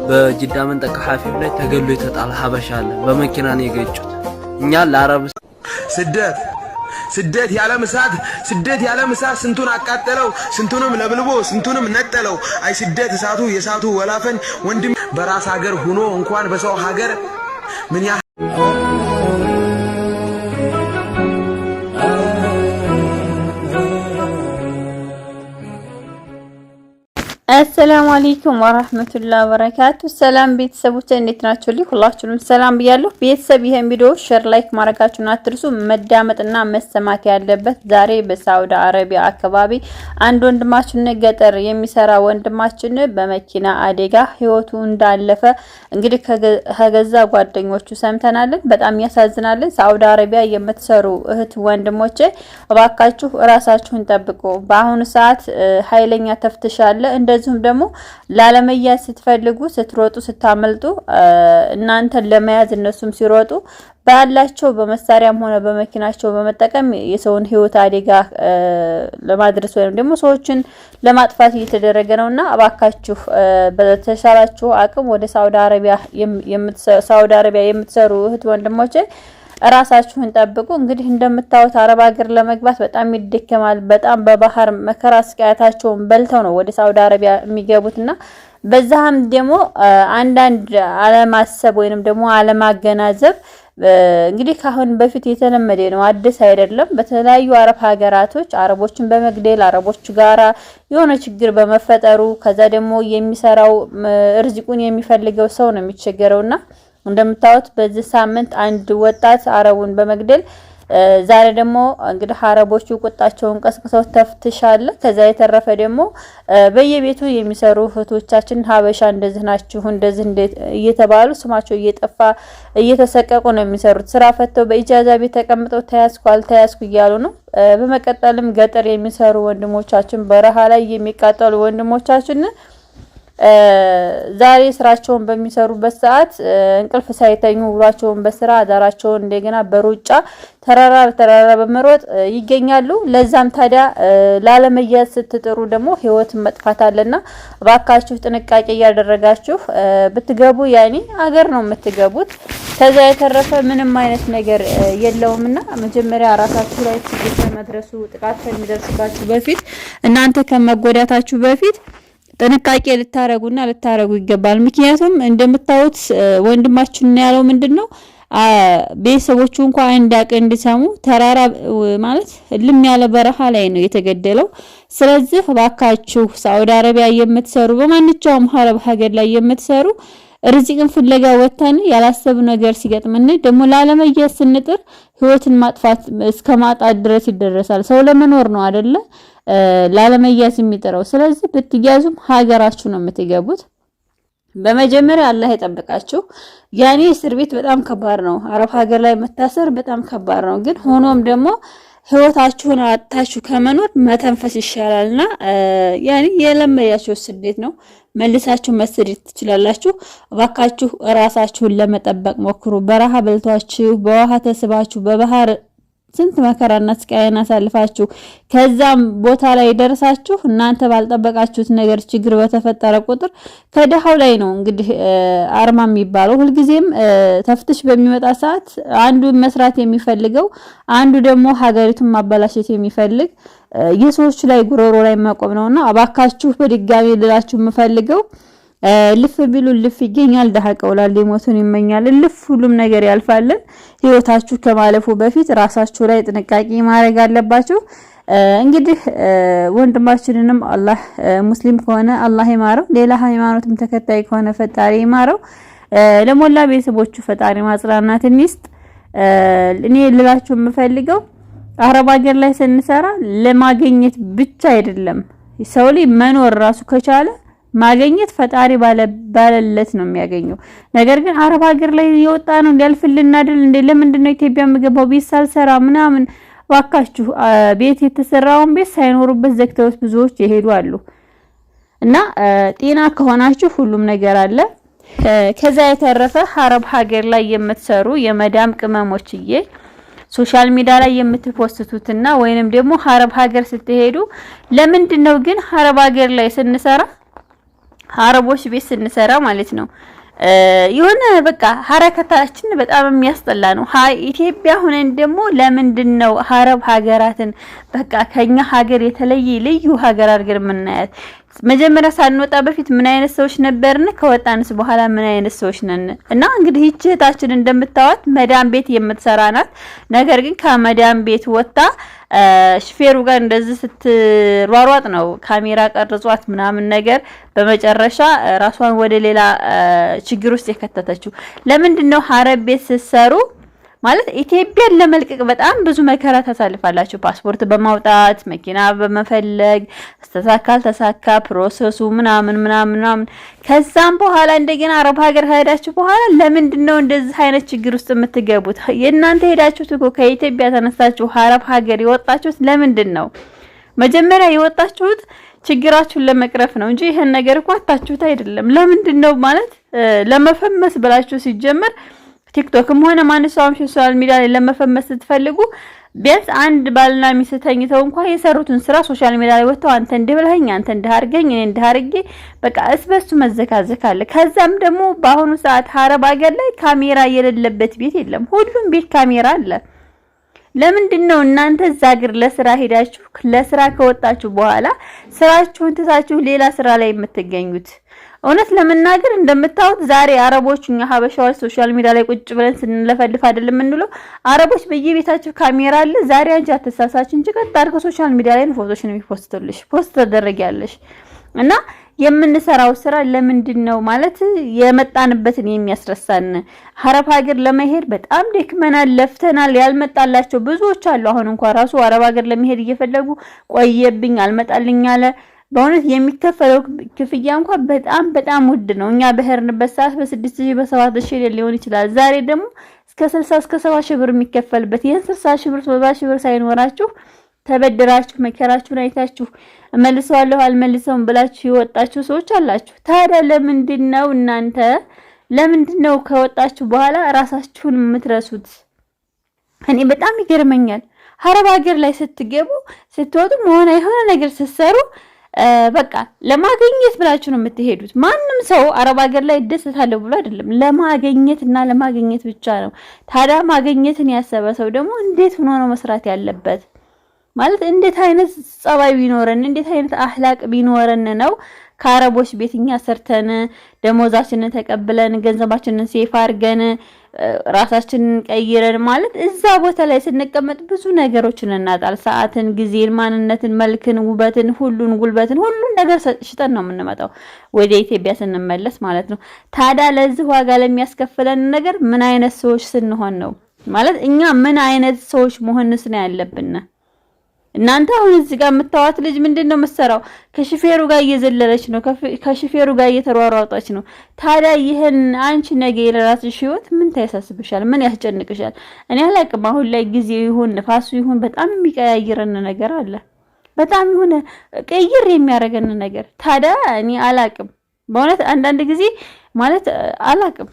በጅዳ መንጠቃ ሐፊፍ ላይ ተገሎ የተጣለ ሀበሻ አለ። በመኪና ነው የገጩት። እኛ ለአረብ ስደት ያለ ምሳት ስንቱን አቃጠለው፣ ስንቱንም ለብልቦ ስንቱንም ነጠለው። አይ ስደት የሳቱ ወላፈን ወንድም በራስ ሀገር ሆኖ እንኳን በሰው ሀገር ምን ያ السلام عليكم ورحمة الله وبركاته. ሰላም ቤተሰቦች እንዴት ናችሁ? ሁላችሁንም ሰላም ብያለሁ። ቤተሰብ ይሄን ቪዲዮ ሼር ላይክ ማድረጋችሁን አትርሱ። መዳመጥና መሰማት ያለበት ዛሬ በሳውዲ አረቢያ አካባቢ አንድ ወንድማችን ገጠር የሚሰራ ወንድማችን በመኪና አደጋ ህይወቱ እንዳለፈ እንግዲህ ከገዛ ጓደኞቹ ሰምተናል። በጣም ያሳዝናል። ሳውዲ አረቢያ የምትሰሩ እህት ወንድሞቼ እባካችሁ ራሳችሁን ጠብቁ። በአሁኑ ሰዓት ኃይለኛ ተፍትሻለ። እንደዚሁም ደግሞ ላለመያዝ ስትፈልጉ ስትሮጡ ስታመልጡ እናንተን ለመያዝ እነሱም ሲሮጡ ባላቸው በመሳሪያም ሆነ በመኪናቸው በመጠቀም የሰውን ህይወት አደጋ ለማድረስ ወይም ደግሞ ሰዎችን ለማጥፋት እየተደረገ ነውና አባካችሁ በተሻላችሁ አቅም ወደ ሳውዲ አረቢያ የምትሰሩ እህት ወንድሞቼ ራሳችሁን ጠብቁ። እንግዲህ እንደምታዩት አረብ ሀገር ለመግባት በጣም ይደከማል። በጣም በባህር መከራ ስቃያታቸውን በልተው ነው ወደ ሳውዲ አረቢያ የሚገቡትና በዛም ደግሞ አንዳንድ አለማሰብ ወይንም ደግሞ አለማገናዘብ እንግዲህ ካሁን በፊት የተለመደ ነው፣ አዲስ አይደለም። በተለያዩ አረብ ሀገራቶች አረቦችን በመግደል አረቦች ጋራ የሆነ ችግር በመፈጠሩ ከዛ ደግሞ የሚሰራው ርዝቁን የሚፈልገው ሰው ነው የሚቸገረውና እንደምታዩት በዚህ ሳምንት አንድ ወጣት አረቡን በመግደል ዛሬ ደግሞ እንግዲህ አረቦቹ ቁጣቸውን ቀስቅሰው ተፍትሻለ። ከዛ የተረፈ ደግሞ በየቤቱ የሚሰሩ እህቶቻችን ሀበሻ እንደዚህ ናችሁ እንደዚህ እየተባሉ ስማቸው እየጠፋ እየተሰቀቁ ነው የሚሰሩት። ስራ ፈተው በኢጃዛ ቤት ተቀምጠው ተያዝኩ እያሉ ነው። በመቀጠልም ገጠር የሚሰሩ ወንድሞቻችን በረሃ ላይ የሚቃጠሉ ወንድሞቻችን ዛሬ ስራቸውን በሚሰሩበት ሰዓት እንቅልፍ ሳይተኙ ውሏቸውን በስራ አዳራቸውን እንደገና በሩጫ ተራራ በመሮጥ ይገኛሉ። ለዛም ታዲያ ላለመያዝ ስትጥሩ ደግሞ ህይወት መጥፋት አለና ባካችሁ ጥንቃቄ ያደረጋችሁ ብትገቡ ያኔ አገር ነው የምትገቡት። ከዛ የተረፈ ምንም አይነት ነገር የለውምና መጀመሪያ ራሳችሁ ላይ ችግር ከመድረሱ ጥቃት ከሚደርስባችሁ በፊት እናንተ ከመጎዳታችሁ በፊት ጥንቃቄ ልታረጉ ይገባል። ምክንያቱም እንደምታዩት ወንድማችን ያለው ምንድነው ቤተሰቦቹ እንኳን አንዳቅ እንዲሰሙ ተራራ ማለት ልም ያለ በረሃ ላይ ነው የተገደለው። ስለዚህ ባካችሁ ሳውዲ አረቢያ የምትሰሩ በማንኛውም አረብ ሀገር ላይ የምትሰሩ ርዝቅን ፍለጋ ወጣን ያላሰብ ነገር ሲገጥመን ደግሞ ላለመያዝ ስንጥር ህይወትን ማጥፋት እስከማጣት ድረስ ይደረሳል። ሰው ለመኖር ነው አይደለ ላለመያዝ የሚጥረው። ስለዚህ ብትያዙም ሀገራችሁ ነው የምትገቡት። በመጀመሪያ አላህ ይጠብቃችሁ። ያኔ እስር ቤት በጣም ከባድ ነው። አረብ ሀገር ላይ መታሰር በጣም ከባድ ነው። ግን ሆኖም ደግሞ ህይወታችሁን አጣችሁ ከመኖር መተንፈስ ይሻላልና ያኔ የለመያችሁ ስደት ነው። መልሳችሁ መስደድ ትችላላችሁ። እባካችሁ ራሳችሁን ለመጠበቅ ሞክሩ። በረሃ በልቷችሁ በውሃ ተስባችሁ በባህር ስንት መከራና ስቃይን አሳልፋችሁ ከዛም ቦታ ላይ ደርሳችሁ እናንተ ባልጠበቃችሁት ነገር ችግር በተፈጠረ ቁጥር ከደሃው ላይ ነው እንግዲህ አርማ የሚባለው። ሁልጊዜም ተፍትሽ በሚመጣ ሰዓት አንዱ መስራት የሚፈልገው አንዱ ደግሞ ሀገሪቱን ማበላሸት የሚፈልግ የሰዎች ላይ ጉሮሮ ላይ መቆም ነውና አባካችሁ በድጋሚ ልላችሁ የምፈልገው ልፍ ቢሉ ልፍ ይገኛል፣ ደሃ ቀውላል ሞቱን ይመኛል። ልፍ ሁሉም ነገር ያልፋልን። ህይወታችሁ ከማለፉ በፊት ራሳችሁ ላይ ጥንቃቄ ማድረግ አለባችሁ። እንግዲህ ወንድማችንንም አላህ ሙስሊም ከሆነ አላህ ይማረው፣ ሌላ ሃይማኖትም ተከታይ ከሆነ ፈጣሪ ይማረው። ለሞላ ቤተሰቦቹ ፈጣሪ ማጽናናትን ይስጥ። እኔ ልላችሁ የምፈልገው አረብ ሀገር ላይ ስንሰራ ለማግኘት ብቻ አይደለም። ሰው ላይ መኖር ራሱ ከቻለ ማግኘት ፈጣሪ ባለለት ነው የሚያገኘው። ነገር ግን አረብ ሀገር ላይ የወጣ ነው እንዲያልፍልን አይደል እንዴ? ለምንድነው ኢትዮጵያ የምገባው ቤት ሳልሰራ ምናምን? ዋካችሁ ቤት የተሰራውን ቤት ሳይኖሩበት ዘግተውት ብዙዎች ይሄዱ አሉ። እና ጤና ከሆናችሁ ሁሉም ነገር አለ። ከዛ የተረፈ አረብ ሀገር ላይ የምትሰሩ የመዳም ቅመሞችዬ ሶሻል ሚዲያ ላይ የምትፖስቱትና ወይንም ደግሞ አረብ ሀገር ስትሄዱ ለምንድነው ግን አረብ ሀገር ላይ ስንሰራ አረቦች ቤት ስንሰራ ማለት ነው የሆነ በቃ ሐረከታችን በጣም የሚያስጠላ ነው። ኢትዮጵያ ሆነን ደግሞ ለምንድነው አረብ ሀገራትን በቃ ከኛ ሀገር የተለየ ልዩ ሀገር አድርገን የምናያት? መጀመሪያ ሳንወጣ በፊት ምን አይነት ሰዎች ነበርን? ከወጣንስ በኋላ ምን አይነት ሰዎች ነን? እና እንግዲህ እህታችን እንደምታዋት መዳም ቤት የምትሰራ ናት። ነገር ግን ከመዳም ቤት ወጣ ሹፌሩ ጋር እንደዚህ ስትሯሯጥ ነው ካሜራ ቀርጿት ምናምን ነገር በመጨረሻ ራሷን ወደ ሌላ ችግር ውስጥ የከተተችው። ለምንድነው ሐረብ ቤት ስትሰሩ ማለት ኢትዮጵያን ለመልቀቅ በጣም ብዙ መከራ ታሳልፋላችሁ። ፓስፖርት በማውጣት መኪና በመፈለግ ተሳካ ፕሮሰሱ ምናምን ከዛም በኋላ እንደገና አረብ ሀገር ሄዳችሁ በኋላ ለምንድነው እንደዚህ አይነት ችግር ውስጥ የምትገቡት? የእናንተ ሄዳችሁት እኮ ከኢትዮጵያ ተነሳችሁ አረብ ሀገር የወጣችሁት ለምንድነው? መጀመሪያ የወጣችሁት ችግራችሁን ለመቅረፍ ነው እንጂ ይሄን ነገር እኮ አታችሁት አይደለም። ለምንድነው ማለት ለመፈመስ ብላችሁ ሲጀመር ቲክቶክም ሆነ ማንኛውም ሶሻል ሚዲያ ላይ ለመፈመስ ስትፈልጉ ቢያንስ አንድ ባልና ሚስት ተኝተው እንኳን የሰሩትን ስራ ሶሻል ሚዲያ ላይ ወጥተው አንተ እንደብለኝ አንተ እንደሃርገኝ እኔ እንደሃርጌ በቃ እስበሱ መዘካዘክ አለ። ከዛም ደግሞ በአሁኑ ሰዓት አረብ ሀገር ላይ ካሜራ የሌለበት ቤት የለም። ሁሉም ቤት ካሜራ አለ። ለምንድነው እናንተ እዛ ሀገር ለስራ ሄዳችሁ ለስራ ከወጣችሁ በኋላ ስራችሁን ትታችሁ ሌላ ስራ ላይ የምትገኙት? እውነት ለመናገር እንደምታውቁት ዛሬ አረቦች እኛ ሀበሻዎች ሶሻል ሚዲያ ላይ ቁጭ ብለን ስንለፈልፍ አይደለም እንውለው። አረቦች በየቤታቸው ካሜራ አለ። ዛሬ አንቺ አትሳሳች እንጂ ቀጥ አድርገው ሶሻል ሚዲያ ላይ ፎቶሽ ነው የሚፖስቱልሽ፣ ፖስት ተደረጊያለሽ። እና የምንሰራው ስራ ለምንድነው ማለት የመጣንበትን የሚያስረሳን? አረብ ሀገር ለመሄድ በጣም ደክመናል፣ ለፍተናል። ያልመጣላቸው ብዙዎች አሉ። አሁን እንኳን ራሱ አረብ ሀገር ለመሄድ እየፈለጉ ቆየብኝ አልመጣልኝ አለ። በእውነት የሚከፈለው ክፍያ እንኳን በጣም ውድ ነው። እኛ በሄርንበት ሰዓት በ6000 በ7000 ሊሆን ይችላል። ዛሬ ደግሞ እስከ 60 እስከ 70 ሺህ ብር የሚከፈልበት ይሄን 60 ሺህ ብር 70 ሺህ ብር ሳይኖራችሁ ተበድራችሁ መከራችሁን አይታችሁ እመልሰዋለሁ አልመልሰውም ብላችሁ የወጣችሁ ሰዎች አላችሁ። ታዲያ ለምንድነው እናንተ ለምንድነው ከወጣችሁ በኋላ ራሳችሁን የምትረሱት? እኔ በጣም ይገርመኛል። አረብ ሀገር ላይ ስትገቡ ስትወጡ የሆነ ነገር ስትሰሩ በቃ ለማግኘት ብላችሁ ነው የምትሄዱት። ማንም ሰው አረብ ሀገር ላይ ደስታለሁ ብሎ አይደለም፣ ለማግኘት ብቻ ነው። ታዲያ ማግኘትን ያሰበ ሰው ደግሞ እንዴት ሆኖ ነው መስራት ያለበት? ማለት እንዴት አይነት ጸባይ ቢኖረን እንዴት አይነት አህላቅ ቢኖረን ነው ከአረቦች ቤትኛ ሰርተን ደሞዛችንን ተቀብለን ገንዘባችንን ሴፍ አድርገን ራሳችንን ቀይረን ማለት እዛ ቦታ ላይ ስንቀመጥ ብዙ ነገሮችን እናጣል። ሰዓትን፣ ጊዜን፣ ማንነትን፣ መልክን፣ ውበትን፣ ሁሉን ጉልበትን፣ ሁሉን ነገር ሽጠን ነው የምንመጣው ወደ ኢትዮጵያ ስንመለስ ማለት ነው። ታዲያ ለዚህ ዋጋ ለሚያስከፍለን ነገር ምን አይነት ሰዎች ስንሆን ነው ማለት እኛ ምን አይነት ሰዎች መሆንስ ነው ያለብን? እናንተ አሁን እዚህ ጋር የምታዋት ልጅ ምንድነው መሰራው? ከሹፌሩ ጋር እየዘለለች ነው፣ ከሹፌሩ ጋር እየተሯሯጠች ነው። ታዲያ ይሄን አንቺ ነገ የራስሽ ህይወት ምን ታያሳስብሻል? ምን ያስጨንቅሻል? እኔ አላቅም። አሁን ላይ ጊዜው ይሁን ንፋሱ ይሁን በጣም የሚቀያይረን ነገር አለ። በጣም ይሁን ቀይር የሚያረገን ነገር። ታዲያ እኔ አላቅም። በእውነት አንዳንድ ጊዜ ማለት አላቅም።